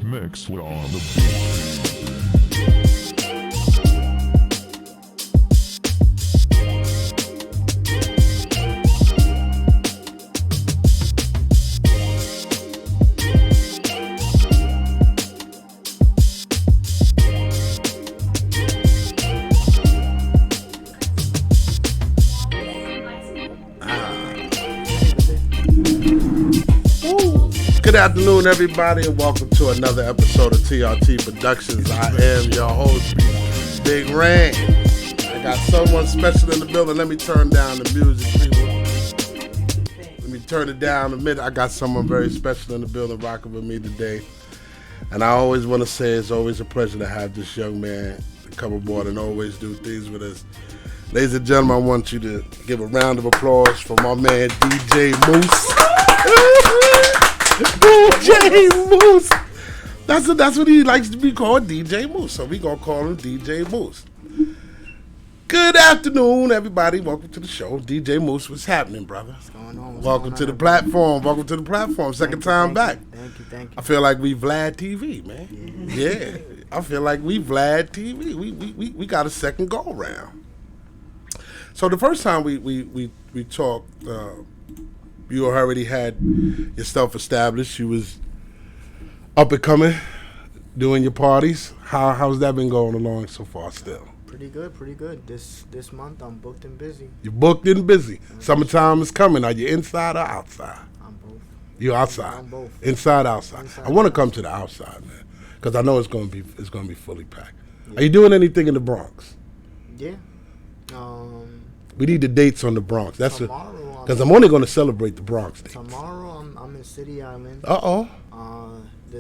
Mix on the beat. Good afternoon, everybody, and welcome to another episode of TRT Productions. I am your host, Big Rain. I got someone special in the building. Let me turn down the music, people. Let me turn it down a minute. I got someone very special in the building rocking with me today. And I always want to say it's always a pleasure to have this young man come aboard and always do things with us. Ladies and gentlemen, I want you to give a round of applause for my man, DJ Moose. DJ Moose. That's what he likes to be called, DJ Moose. So we gonna call him DJ Moose. Good afternoon, everybody. Welcome to the show. DJ Moose, what's happening, brother? What's going on? Welcome to the platform. Welcome to the platform. Second time back. Thank you. I feel like we Vlad TV, man. Yeah. I feel like we Vlad TV. We got a second go round. So the first time we talked, you already had yourself established. You was up and coming, doing your parties. How's that been going along so far still? Pretty good. This month I'm booked and busy. You're booked and busy. Summertime is coming. Are you inside or outside? I'm both. You outside? I'm both. Inside, outside. Inside, I want to come to the outside, man, because I know it's gonna be fully packed. Yeah. Are you doing anything in the Bronx? Yeah. We need the dates on the Bronx. That's tomorrow. Because I'm only going to celebrate the Bronx dates. Tomorrow I'm in City Island. The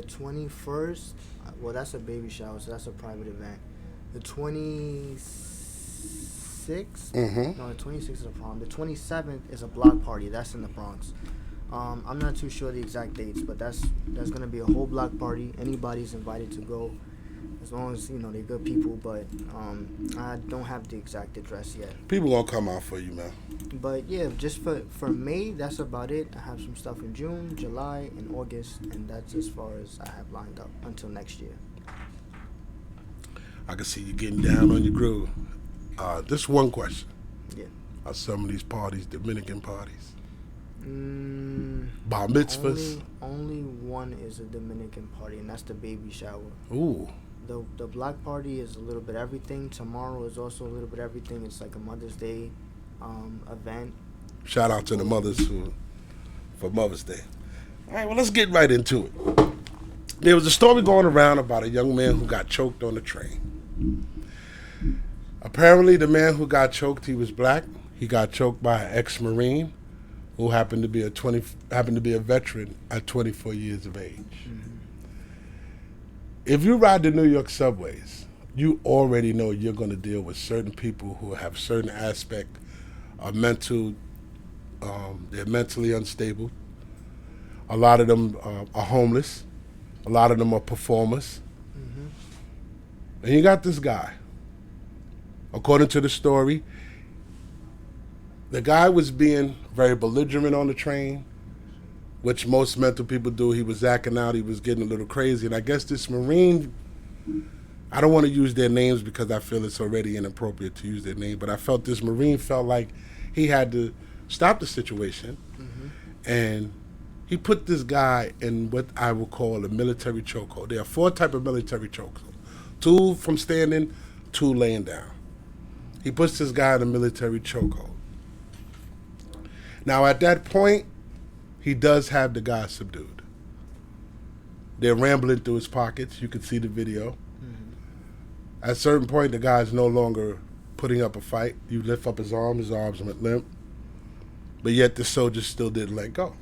21st. Well, that's a baby shower, so that's a private event. The 26th. Mm-hmm. No, the 26th is a prom. The 27th is a block party. That's in the Bronx. I'm not too sure the exact dates, but there's gonna be a whole block party. Anybody's invited to go, as long as they're good people. But I don't have the exact address yet. People gonna come out for you, man. But yeah, just for May, that's about it. I have some stuff in June, July, and August, and that's as far as I have lined up until next year. I can see you getting down on your groove. Just one question. Yeah. Are some of these parties Dominican parties? Bar mitzvahs? Only one is a Dominican party, and that's the baby shower. Ooh. The block party is a little bit everything. Tomorrow is also a little bit everything. It's like a Mother's Day event. Shout out to the mothers for Mother's Day. All right, well, let's get right into it. There was a story going around about a young man who got choked on the train. Apparently, the man who got choked, he was black. He got choked by an ex-Marine who happened to be a veteran at 24 years of age. Mm-hmm. If you ride the New York subways, you already know you're going to deal with certain people who have certain aspect of they're mentally unstable. A lot of them are homeless. A lot of them are performers. Mm-hmm. And you got this guy. According to the story, the guy was being very belligerent on the train, which most mental people do. He was acting out. He was getting a little crazy. And I guess this Marine, I don't want to use their names because I feel it's already inappropriate to use their name, but I felt this Marine felt like he had to stop the situation. Mm-hmm. And he put this guy in what I would call a military chokehold. There are 4 types of military chokeholds. 2 from standing, 2 laying down. He puts this guy in a military chokehold. Now, at that point, he does have the guy subdued. They're rambling through his pockets. You can see the video. Mm-hmm. At a certain point, the guy's no longer putting up a fight. You lift up his arms went limp. But yet the soldier still didn't let go.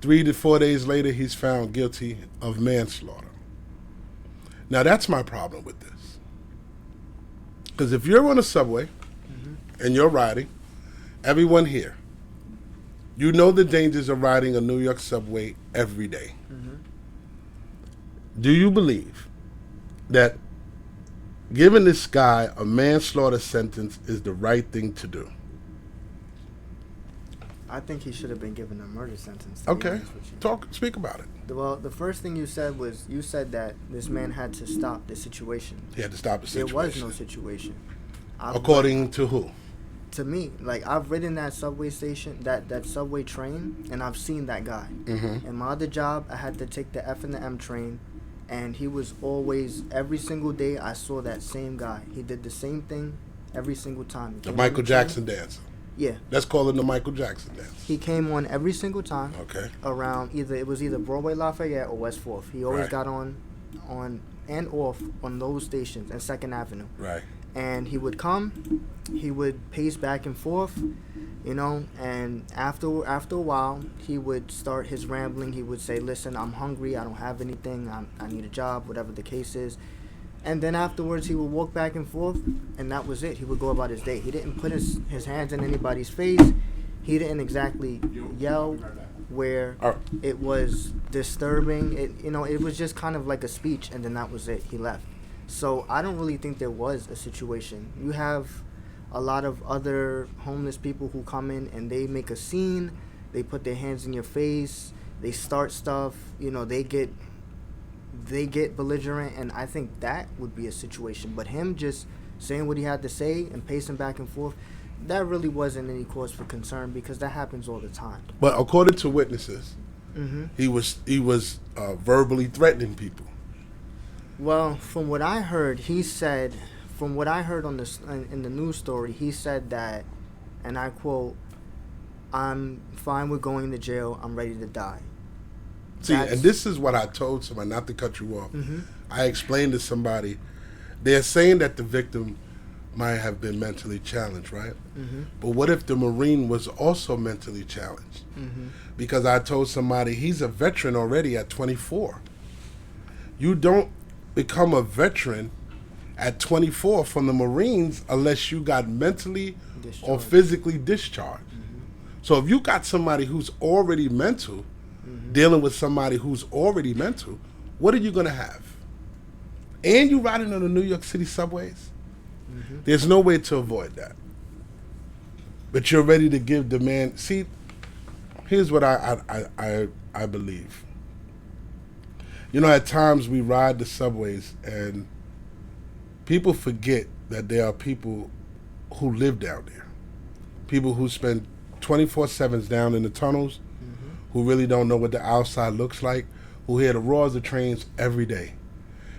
3 to 4 days later, he's found guilty of manslaughter. Now, that's my problem with this. Because if you're on a subway and you're riding, everyone here, you know the dangers of riding a New York subway every day. Mm-hmm. Do you believe that giving this guy a manslaughter sentence is the right thing to do? I think he should have been given a murder sentence. To be Okay, honest with you. speak about it. Well, the first thing you said was that this man had to stop the situation. He had to stop the There situation. was no situation. According to who? To me, like, I've ridden that subway station, that subway train, and I've seen that guy. Mm-hmm. In my other job, I had to take the F and the M train, and he was always, every single day, I saw that same guy. He did the same thing every single time. The Michael Jackson dance. Yeah. Let's call it the Michael Jackson dance. He came on every single time. Okay. Around it was either Broadway Lafayette or West 4th. He always Right. got on and off on those stations and 2nd Avenue. Right. And he would come, he would pace back and forth, and after a while, he would start his rambling. He would say, listen, I'm hungry, I don't have anything, I need a job, whatever the case is. And then afterwards, he would walk back and forth, and that was it. He would go about his day. He didn't put his hands in anybody's face. He didn't exactly yell where it was disturbing. It was just kind of like a speech, and then that was it. He left. So I don't really think there was a situation. You have a lot of other homeless people who come in and they make a scene. They put their hands in your face. They start stuff. They get belligerent, and I think that would be a situation. But him just saying what he had to say and pacing back and forth, that really wasn't any cause for concern because that happens all the time. But according to witnesses, Mm-hmm. he was verbally threatening people. Well, from what I heard, on this in the news story, he said that, and I quote, "I'm fine with going to jail. I'm ready to die." See, and this is what I told somebody, not to cut you off. Mm-hmm. I explained to somebody, they're saying that the victim might have been mentally challenged, right? Mm-hmm. But what if the Marine was also mentally challenged? Mm-hmm. Because I told somebody he's a veteran already at 24. You don't become a veteran at 24 from the Marines unless you got mentally or physically discharged. Mm-hmm. So if you got somebody who's already mental, Mm-hmm. dealing with somebody who's already mental, what are you going to have? And you riding on the New York City subways? Mm-hmm. There's no way to avoid that. But you're ready to give the man... See, here's what I believe. At times we ride the subways and people forget that there are people who live down there. People who spend 24/7s down in the tunnels, who really don't know what the outside looks like, who hear the roars of trains every day.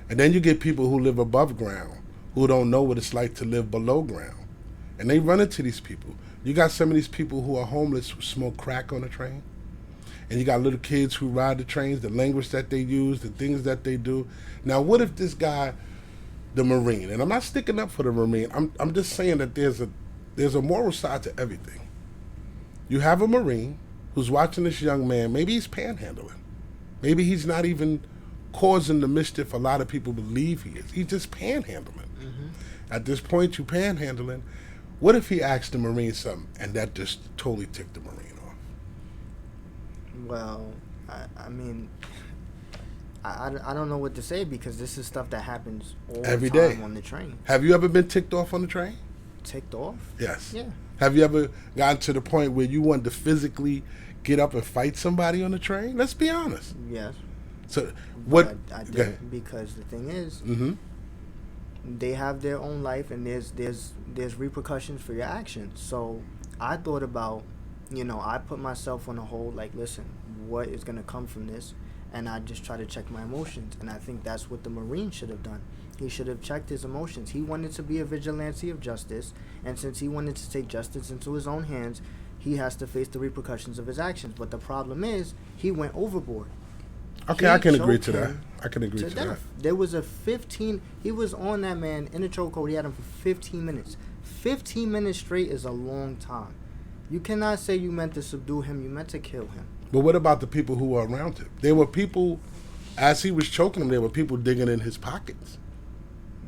And then you get people who live above ground, who don't know what it's like to live below ground. And they run into these people. You got some of these people who are homeless who smoke crack on the train. And you got little kids who ride the trains, the language that they use, the things that they do. Now, what if this guy, the Marine, and I'm not sticking up for the Marine, I'm just saying that there's a moral side to everything. You have a Marine who's watching this young man, maybe he's panhandling. Maybe he's not even causing the mischief a lot of people believe he is. He's just panhandling. Mm-hmm. At this point, you panhandling. What if he asked the Marine something and that just totally ticked the Marine off? Well, I mean, I don't know what to say because this is stuff that happens all Every the time day. on the train. Have you ever been ticked off on the train? Ticked off? Yes. Yeah. Have you ever gotten to the point where you wanted to physically get up and fight somebody on the train? Let's be honest. Yes. So what? But I Okay. didn't because the thing is, Mm-hmm. they have their own life and there's repercussions for your actions. So I thought about, I put myself on a hold, like, listen, what is going to come from this? And I just try to check my emotions. And I think that's what the Marine should have done. He should have checked his emotions. He wanted to be a vigilante of justice. And since he wanted to take justice into his own hands, he has to face the repercussions of his actions. But the problem is, he went overboard. Okay, He I can agree choked to that. him I can agree to that. death. There was he was on that man in a chokehold. He had him for 15 minutes. 15 minutes straight is a long time. You cannot say you meant to subdue him. You meant to kill him. But what about the people who were around him? There were people, as he was choking him, there were people digging in his pockets.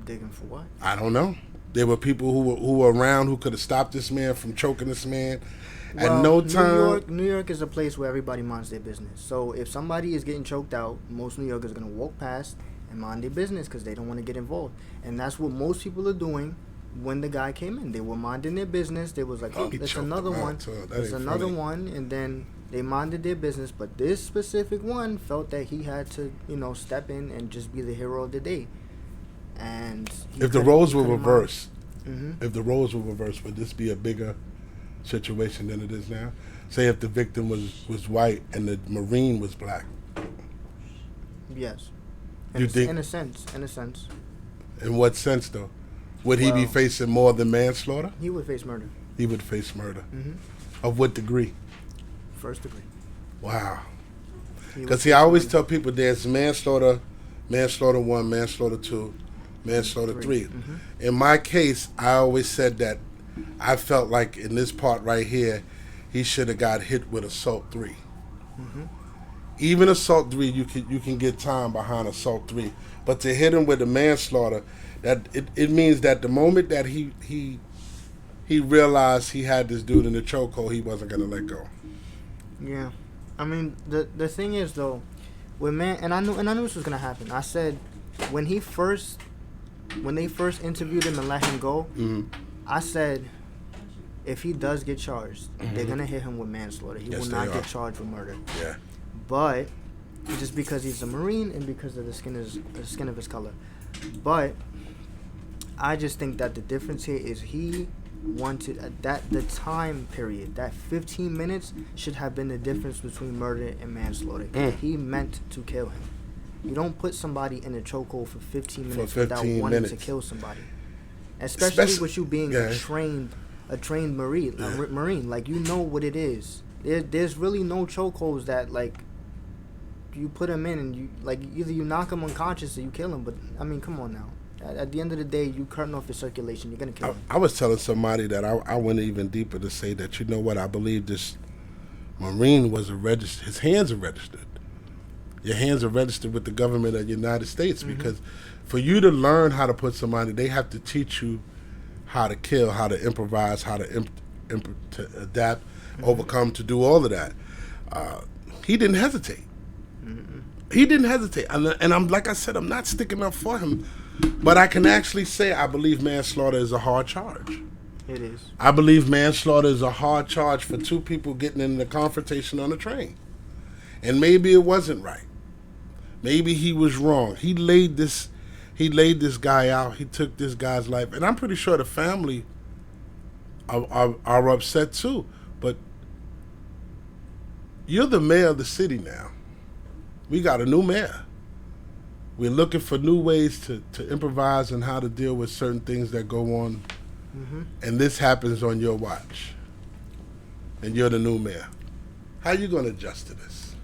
Digging for what? I don't know. There were people who were around who could have stopped this man from choking this man. At no time. New York is a place where everybody minds their business. So if somebody is getting choked out, most New Yorkers are going to walk past and mind their business because they don't want to get involved. And that's what most people are doing when the guy came in. They were minding their business. They was like, oh, He there's choked another him out, one. too. That There's ain't another funny. one. And then they minded their business. But this specific one felt that he had to, step in and just be the hero of the day. And If the roles were reversed, reversed, would this be a bigger situation than it is now? Say if the victim was white and the Marine was black. yes. You think? In a sense. In what sense, though? Would he be Well- facing more than manslaughter? He would face murder. He would face murder. Mm-hmm. Of what degree? First degree. Wow. He would Because see, face I always murder. tell people there's manslaughter 1, manslaughter 2, manslaughter 3. Mm-hmm. In my case, I always said that I felt like in this part right here, he should have got hit with assault 3. Mm-hmm. Even assault 3, you can get time behind assault 3, but to hit him with the manslaughter, that it means that the moment that he realized he had this dude in the chokehold, he wasn't gonna let go. Yeah, I mean the thing is though, and I knew this was gonna happen. I said when they first interviewed him and let him go, Mm-hmm. I said if he does get charged, they're gonna hit him with manslaughter. He Yes, will they not are. get charged with murder. Yeah. But just because he's a Marine and because of the skin of his color, but I just think that the difference here is he wanted the time period, that 15 minutes should have been the difference between murder and manslaughter. He meant to kill him. You don't put somebody in a chokehold for 15 minutes 15 without wanting to minutes. kill somebody, especially with you being yeah. a trained Marine. Marine, like you know what it is. There's really no chokeholds that like you put him in and you like either you knock him unconscious or you kill him. But I mean, come on now. At the end of the day, you cutting off his circulation. You're gonna kill him. I was telling somebody that I went even deeper to say that, you know what, I believe this Marine was his hands are registered. Your hands are registered with the government of the United States, because for you to learn how to put somebody, they have to teach you how to kill, how to improvise, how to to adapt, overcome, to do all of that. He didn't hesitate. He didn't hesitate. And I'm like I said, I'm not sticking up for him, but I can actually say I believe manslaughter is a hard charge. It is. I believe manslaughter is a hard charge for two people getting in a confrontation on a train. And maybe it wasn't right. Maybe he was wrong. He laid this guy out. He took this guy's life. And I'm pretty sure the family are upset too. But you're the mayor of the city now. We got a new mayor. We're looking for new ways to improvise and how to deal with certain things that go on. And this happens on your watch. And you're the new mayor. How you going to adjust to this?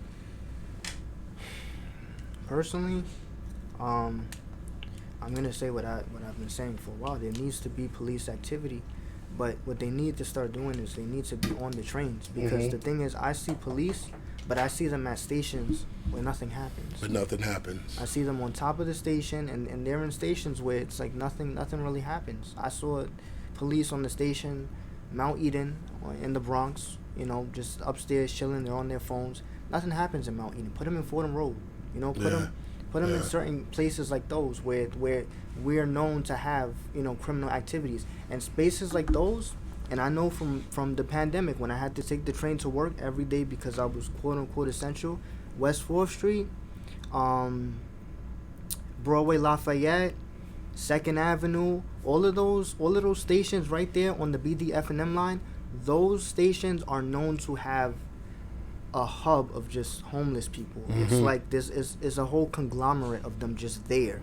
Personally, I'm gonna say what I've been saying for a while. There needs to be police activity, but what they need to start doing is they need to be on the trains, because the thing is, I see police, but I see them at stations where nothing happens. But nothing happens. I see them on top of the station, and they're in stations where it's like nothing really happens. I saw police on the station, Mount Eden, in the Bronx, just upstairs chilling. They're on their phones. Nothing happens in Mount Eden. Put them in Fordham Road. Put them in certain places like those where we're known to have criminal activities, and spaces like those. And I know from the pandemic, when I had to take the train to work every day because I was quote unquote essential, West 4th Street, Broadway Lafayette, 2nd Avenue, all of those stations right there on the BDF&M line, those stations are known to have a hub of just homeless people. It's like this is a whole conglomerate of them just there,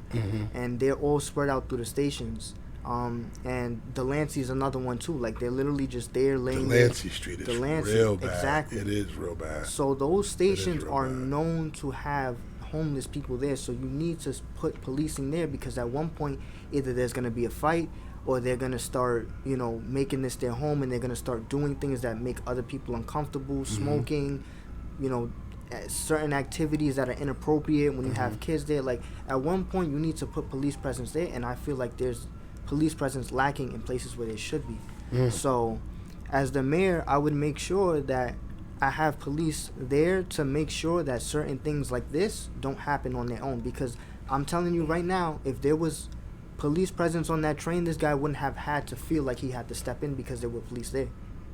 and they're all spread out through the stations. And Delancey is another one too. Like they're literally just there laying. Delancey Street is real bad. Exactly. It is real bad. So those stations real are bad. known to have homeless people there. So you need to put policing there, because at one point either there's gonna be a fight, or they're gonna start, making this their home, and they're gonna start doing things that make other people uncomfortable, smoking, certain activities that are inappropriate when you have kids there. Like at one point you need to put police presence there, and I feel like there's police presence lacking in places where there should be. So as the mayor, I would make sure that I have police there to make sure that certain things like this don't happen on their own, because I'm telling you right now, if there was police presence on that train, this guy wouldn't have had to feel like he had to step in because there were police there.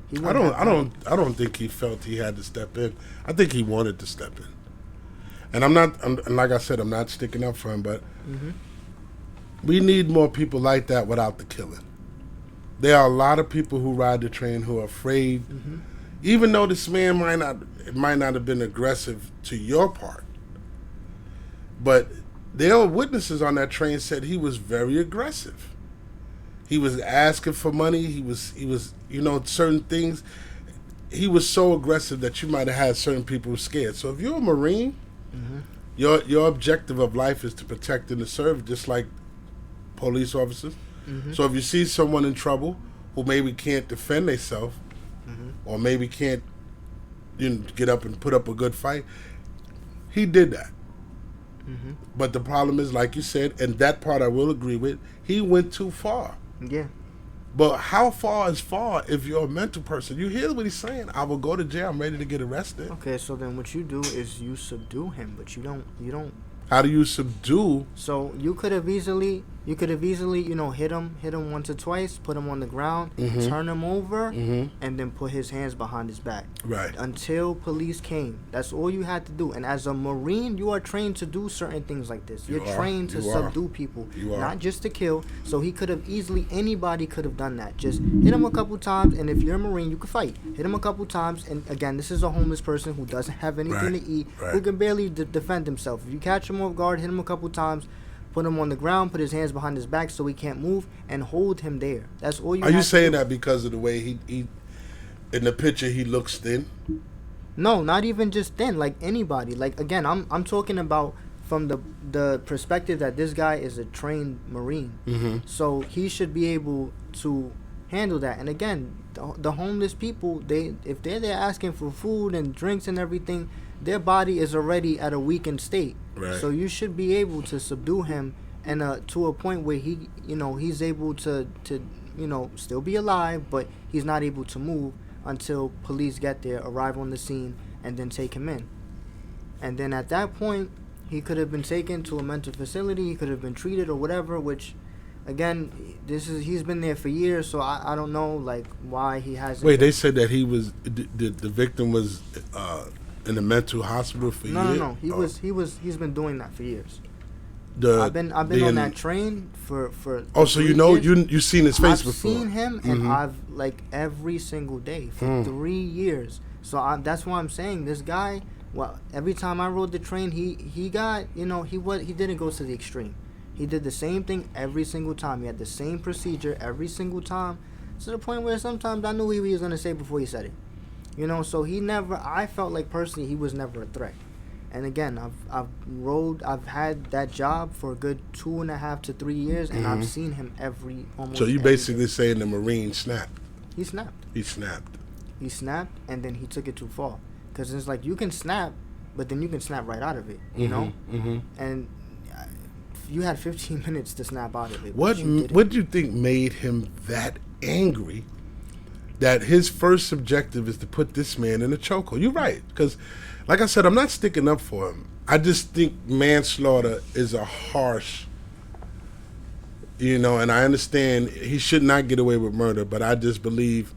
He I wouldn't have I don't think he felt he had to step in. I think he wanted to step in. And and like I said, I'm not sticking up for him, but we need more people like that without the killing. There are a lot of people who ride the train who are afraid, even though this man might not have been aggressive to your part, but there were witnesses on that train said he was very aggressive. He was asking for money. He was certain things. He was so aggressive that you might have had certain people scared. So if you're a Marine, your objective of life is to protect and to serve, just like police officers. So if you see someone in trouble who maybe can't defend themselves, or maybe can't get up and put up a good fight, he did that. But the problem is, like you said, and that part I will agree with, he went too far. Yeah. But how far is far if you're a mental person? You hear what he's saying. I will go to jail. I'm ready to get arrested. Okay, so then what you do is you subdue him, but you don't. How do you subdue? So you could have easily, hit him once or twice, put him on the ground, turn him over, and then put his hands behind his back. Right. Until police came. That's all you had to do. And as a Marine, you are trained to do certain things like this. You're trained to subdue people, not just to kill. So he could have anybody could have done that. Just hit him a couple times, and if you're a Marine, you could fight. Hit him a couple times, and again, this is a homeless person who doesn't have anything to eat, who can barely defend himself. If you catch him off guard, hit him a couple times, put him on the ground, put his hands behind his back so he can't move, and hold him there. That's all you Are you saying that because of the way he in the picture he looks thin? No, not even just thin. Like anybody. Like again, I'm talking about from the perspective that this guy is a trained Marine. So he should be able to handle that. And again, the homeless people, if they're there asking for food and drinks and everything, their body is already at a weakened state. Right. So you should be able to subdue him and to a point where he's able to still be alive, but he's not able to move until police get there, arrive on the scene, and then take him in. And then at that point, he could have been taken to a mental facility. He could have been treated or whatever. Which, again, he's been there for years, so I don't know like why he hasn't. Wait, they said that the victim was in a mental hospital for years? No. He's been doing that for years. I've been on that train for Oh, so you've seen his face I've before? I've seen him, and I've every single day for 3 years. So that's why I'm saying this guy. Well, every time I rode the train, he got he didn't go to the extreme. He did the same thing every single time. He had the same procedure every single time, to the point where sometimes I knew what he was gonna say before he said it. So I felt like personally he was never a threat. And again, I've had that job for a good 2.5 to 3 years, and I've seen him almost. So you basically saying the Marine snapped? He snapped. He snapped. He snapped, and then he took it too far. Because it's like you can snap, but then you can snap right out of it, And you had 15 minutes to snap out of it. What do you think made him that angry that his first objective is to put this man in a chokehold? You're right, because like I said, I'm not sticking up for him. I just think manslaughter is a harsh, and I understand he should not get away with murder, but I just believe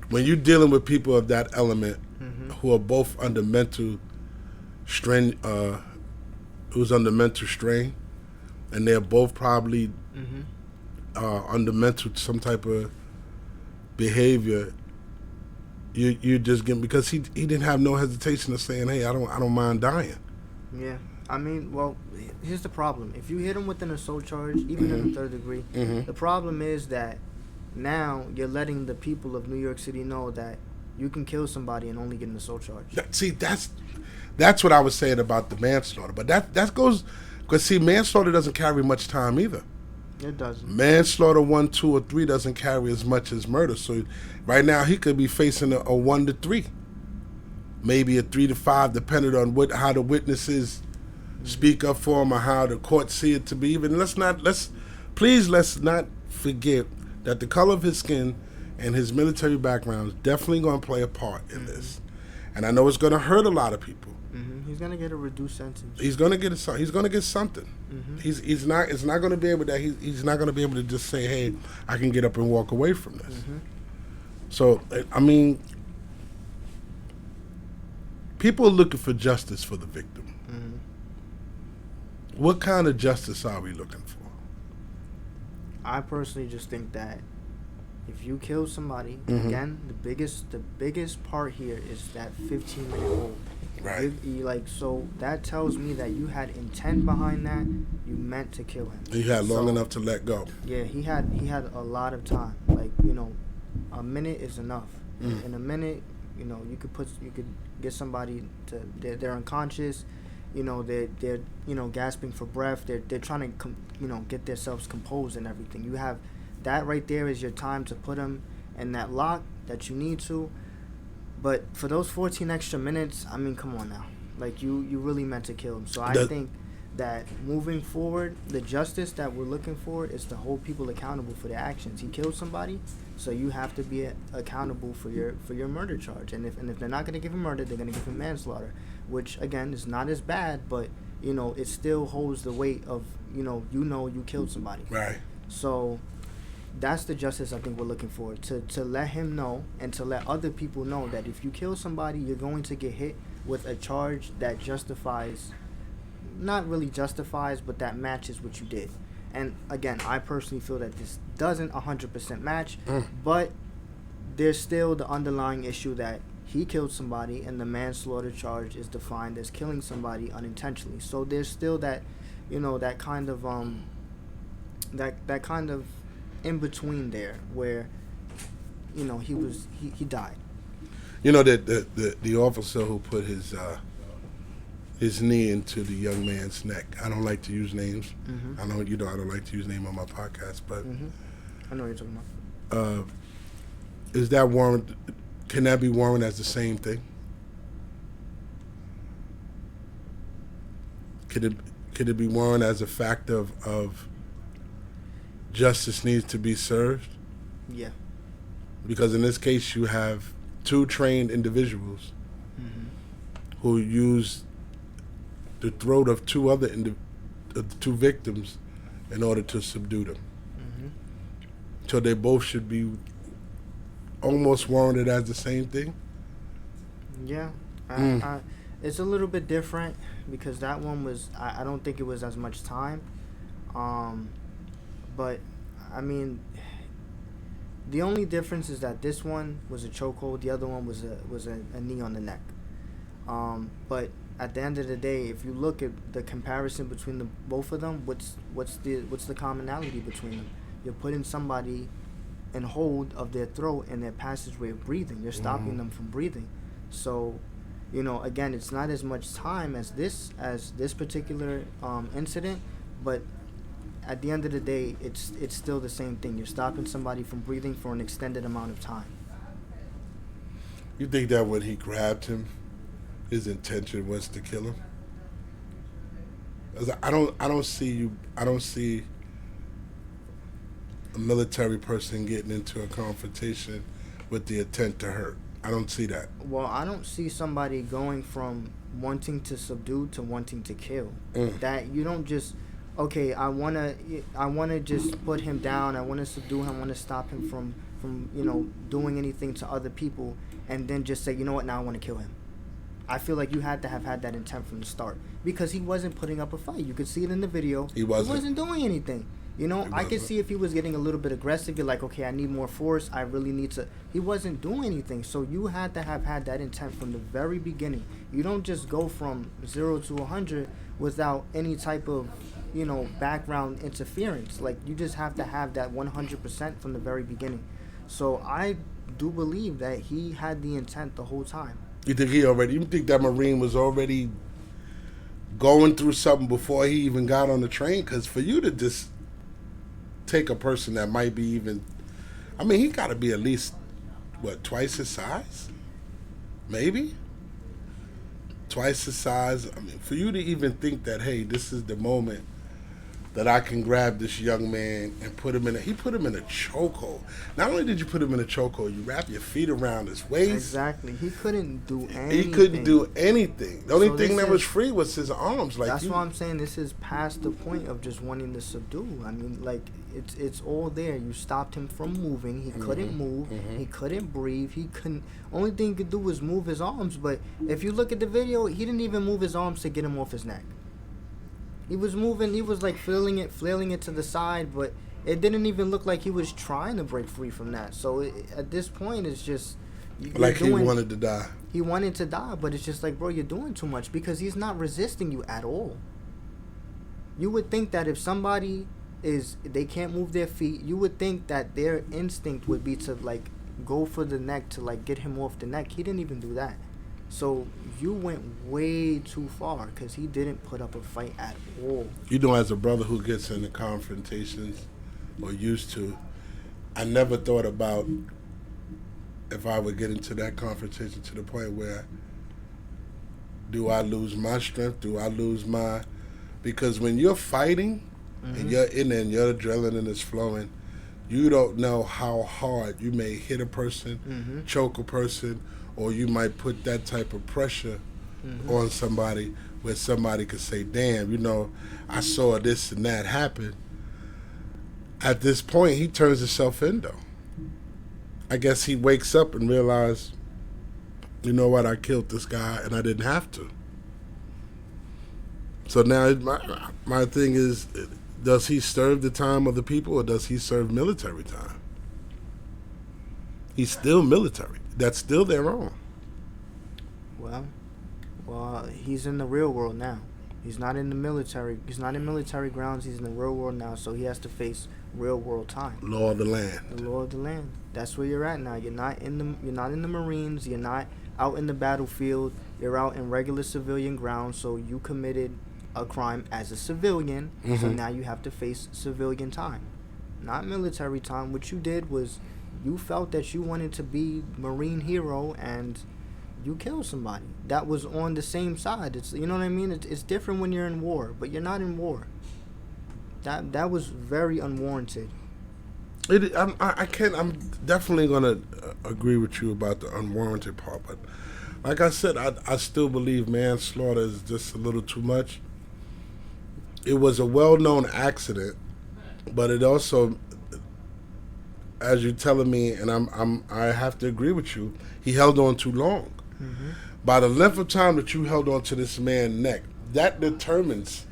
when you're dealing with people of that element who are both under mental strain, and they're both probably under mental some type of behavior, you just get, because he didn't have no hesitation of saying, hey, I don't mind dying. Yeah, I mean, well, here's the problem. If you hit him with an assault charge, even in the third degree, the problem is that now you're letting the people of New York City know that you can kill somebody and only get an assault charge. See, that's what I was saying about the manslaughter. But that goes, because see, manslaughter doesn't carry much time either. It doesn't. Manslaughter 1, 2, or 3 doesn't carry as much as murder. So right now he could be facing a 1 to 3, maybe a 3 to 5, depending on how the witnesses speak up for him or how the court see it to be. Even let's not forget that the color of his skin and his military background is definitely going to play a part in this. and I know it's going to hurt a lot of people. He's gonna get a reduced sentence. He's going to get He's going to get something. He's not. It's not going to be able to. He's not going to be able to just say, "Hey, I can get up and walk away from this." So I mean, people are looking for justice for the victim. What kind of justice are we looking for? I personally just think that if you kill somebody, again, the biggest part here is that 15-minute hold. Right. So that tells me that you had intent behind that. You meant to kill him. He had long enough to let go. Yeah, he had a lot of time. Like, a minute is enough. In a minute, you could get somebody to they're unconscious. They're gasping for breath. They're trying to get themselves composed and everything. You have that right there is your time to put them in that lock that you need to. But for those 14 extra minutes, I mean, come on now. Like, you really meant to kill him. So I think that moving forward, the justice that we're looking for is to hold people accountable for their actions. He killed somebody, so you have to be accountable for your murder charge. And if they're not going to give him murder, they're going to give him manslaughter, which, again, is not as bad, but, it still holds the weight of, you killed somebody. Right. So that's the justice I think we're looking for, to let him know and to let other people know that if you kill somebody, you're going to get hit with a charge that not really justifies, but that matches what you did. And again, I personally feel that this doesn't 100% match, but there's still the underlying issue that he killed somebody, and the manslaughter charge is defined as killing somebody unintentionally. So there's still that, that kind of that kind of in between there where, he died. That the officer who put his knee into the young man's neck. I don't like to use names. I know I don't like to use name on my podcast, but I know what you're talking about. Is that warrant? Can that be warranted as the same thing? Could it be warranted as a fact of justice needs to be served? Yeah. Because in this case, you have two trained individuals who used the throat of two victims in order to subdue them. So they both should be almost warranted as the same thing. Yeah, it's a little bit different because that one was I don't think it was as much time, but I mean the only difference is that this one was a chokehold, the other one was a knee on the neck. But at the end of the day, if you look at the comparison between both of them, what's the commonality between them? You're putting somebody in hold of their throat and their passageway of breathing. You're stopping them from breathing. So, again, it's not as much time as this particular incident, but at the end of the day, it's still the same thing. You're stopping somebody from breathing for an extended amount of time. You think that when he grabbed him, his intention was to kill him? I don't see a military person getting into a confrontation with the intent to hurt. I don't see that. Well, I don't see somebody going from wanting to subdue to wanting to kill. That you don't just, okay, I wanna just put him down. I wanna subdue him. I wanna stop him from doing anything to other people, and then just say, you know what, now I wanna kill him. I feel like you had to have had that intent from the start because he wasn't putting up a fight. You could see it in the video. He wasn't doing anything. I could see if he was getting a little bit aggressive, you're like, okay, I need more force. I really need to. He wasn't doing anything. So you had to have had that intent from the very beginning. You don't just go from 0 to 100 without any type of, background interference. Like, you just have to have that 100% from the very beginning. So I do believe that he had the intent the whole time. You think that Marine was already going through something before he even got on the train? Because for you to just take a person that might be even, he got to be at least, twice his size? Maybe? Twice his size. For you to even think that, hey, this is the moment that I can grab this young man and put him in he put him in a chokehold. Not only did you put him in a chokehold, you wrap your feet around his waist. Exactly. He couldn't do anything. He couldn't do anything. The only thing that was is- free was his arms. Like That's why I'm saying this is past the point of just wanting to subdue. I mean, like it's all there. You stopped him from moving. He couldn't move. He couldn't breathe. He couldn't. Only thing he could do was move his arms. But if you look at the video, he didn't even move his arms to get him off his neck. He was moving. He was like flailing it to the side, but it didn't even look like he was trying to break free from that. So at this point, it's just like he wanted to die. He wanted to die, but it's just like, bro, you're doing too much because he's not resisting you at all. You would think that if somebody they can't move their feet, you would think that their instinct would be to like go for the neck to like get him off the neck. He didn't even do that. So you went way too far because he didn't put up a fight at all. You know, as a brother who gets into confrontations, or used to, I never thought about if I would get into that confrontation to the point where do I lose my strength? Do I lose my... Because when you're fighting and you're in there and your adrenaline is flowing, you don't know how hard you may hit a person, choke a person, or you might put that type of pressure on somebody where somebody could say, damn, you know, I saw this and that happen. At this point, he turns himself in, though. I guess he wakes up and realizes, you know what, I killed this guy and I didn't have to. So now my thing is, does he serve the time of the people or does he serve military time? He's still military. That's still their own. Well, he's in the real world now. He's not in the military. He's not in military grounds. He's in the real world now, so he has to face real world time. Law of the land. The law of the land. That's where you're at now. You're not in the Marines. You're not out in the battlefield. You're out in regular civilian grounds. So you committed a crime as a civilian. So now you have to face civilian time, not military time. What you did was you felt that you wanted to be Marine hero and you killed somebody that was on the same side. It's, you know what I mean? It's different when you're in war, but you're not in war. That was very unwarranted. I'm definitely gonna agree with you about the unwarranted part, but like I said, I still believe manslaughter is just a little too much. It was a well-known accident, but it also, as you're telling me, and I have to agree with you, he held on too long. By the length of time that you held on to this man's neck, that determines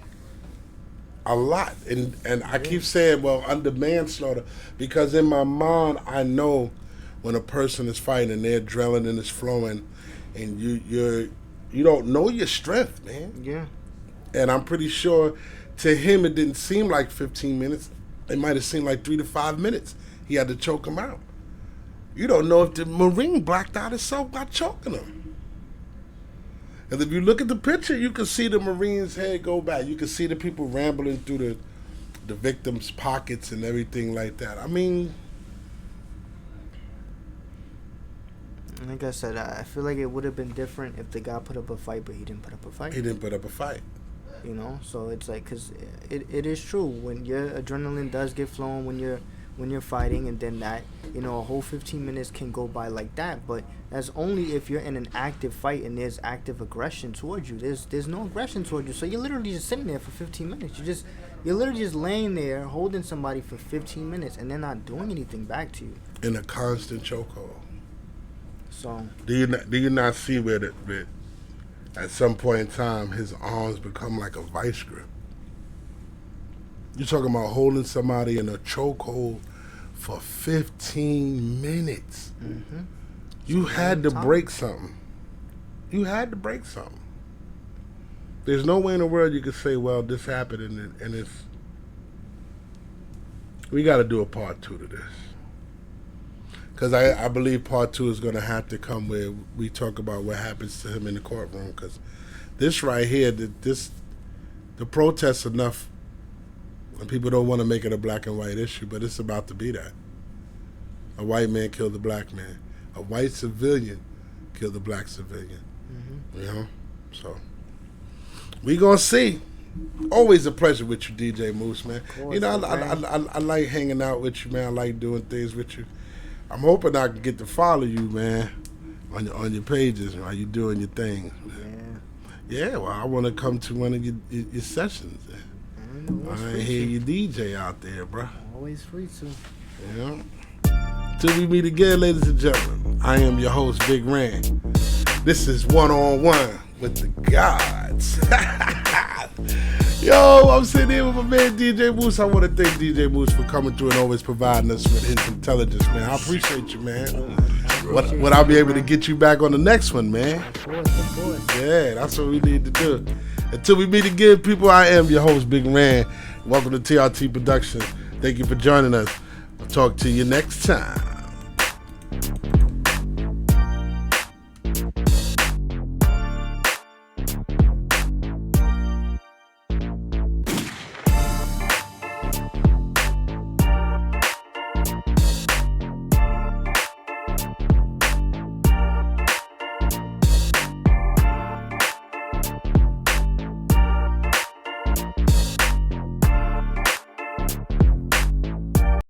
a lot. And I keep saying, well, under manslaughter, because in my mind, I know when a person is fighting and their adrenaline is flowing, and you don't know your strength, man. Yeah. And I'm pretty sure to him it didn't seem like 15 minutes. It might have seemed like 3 to 5 minutes. He had to choke him out. You don't know if the Marine blacked out himself by choking him. And if you look at the picture, you can see the Marine's head go back. You can see the people rambling through the victim's pockets and everything like that. I mean, like I said, I feel like it would have been different if the guy put up a fight, but he didn't put up a fight. he didn't put up a fight. You know, so it's like, because it is true when your adrenaline does get flowing when you're fighting, and then that, you know, a whole 15 minutes can go by like that. But that's only if you're in an active fight and there's active aggression towards you. There's no aggression towards you, so you're literally just sitting there for 15 minutes. You're literally just laying there holding somebody for 15 minutes, and they're not doing anything back to you. In a constant chokehold. So Do you not see where at some point in time his arms become like a vice grip? You're talking about holding somebody in a chokehold for 15 minutes. You had to break something. There's no way in the world you could say, well, this happened and it's... We got to do a part 2 to this. Because I believe part 2 is going to have to come where we talk about what happens to him in the courtroom. Because this right here, the protest's enough. And people don't want to make it a black and white issue, but it's about to be that. A white man killed a black man. A white civilian killed a black civilian. You know? So, we going to see. Always a pleasure with you, DJ Moose, man. course, You know, man. I like hanging out with you, man. I like doing things with you. I'm hoping I can get to follow you, man, on your pages while you doing your thing. Yeah, well, I want to come to one of your sessions. I hear you DJ out there, bro. Always free to. Yeah. Till we meet again, ladies and gentlemen, I am your host, Big Rand. This is One-on-One with the Gods. Yo, I'm sitting here with my man DJ Moose. I want to thank DJ Moose for coming through and always providing us with his intelligence, man. I appreciate you, man. What I'll be able to get you back on the next one, man. Of course. Yeah, that's what we need to do. Until we meet again, people, I am your host, Big Rand. Welcome to TRT Productions. Thank you for joining us. I'll talk to you next time.